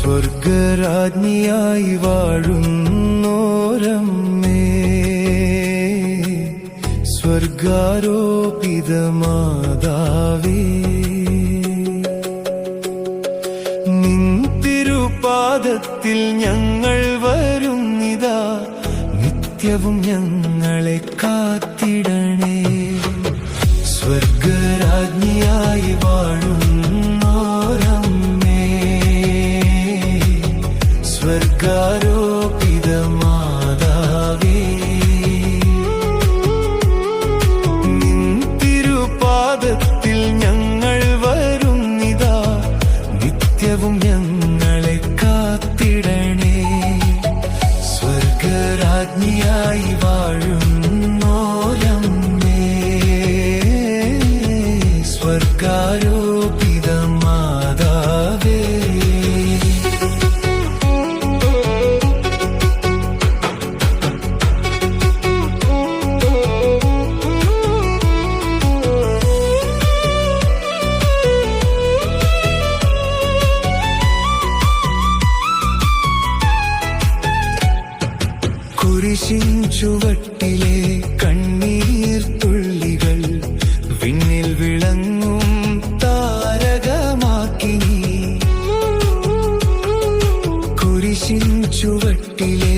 സ്വർഗരാജ്ഞിയായി വാഴുന്നോരമ്മേ, സ്വർഗാരോപിത മാതാവേ, നിൻ തിരുപാദത്തിൽ ഞങ്ങൾ വരുന്നിതാ, നിത്യവും ഞങ്ങളെ കാത്തിടണേ. സ്വർഗരാജ്ഞിയായി വാഴുന്നോരമ്മേ, സ്വർഗാരോപിത മാതാവേ, നിൻ തിരുപാദത്തിൽ ഞങ്ങൾ വരുന്നിതാ, നിത്യവും ഞങ്ങളെ കാത്തിടണേ. സ്വർഗരാജ്ഞിയായി വാഴുന്നോരമ്മേ, സ്വർഗാരോപിത മാതാവേ. കുരിശിൻ ചുവട്ടിലെ കണ്ണീർ തുള്ളികൾ വിണ്ണിൽ വിളങ്ങും താരകമാക്കി. കുരിശിൻ ചുവട്ടിലെ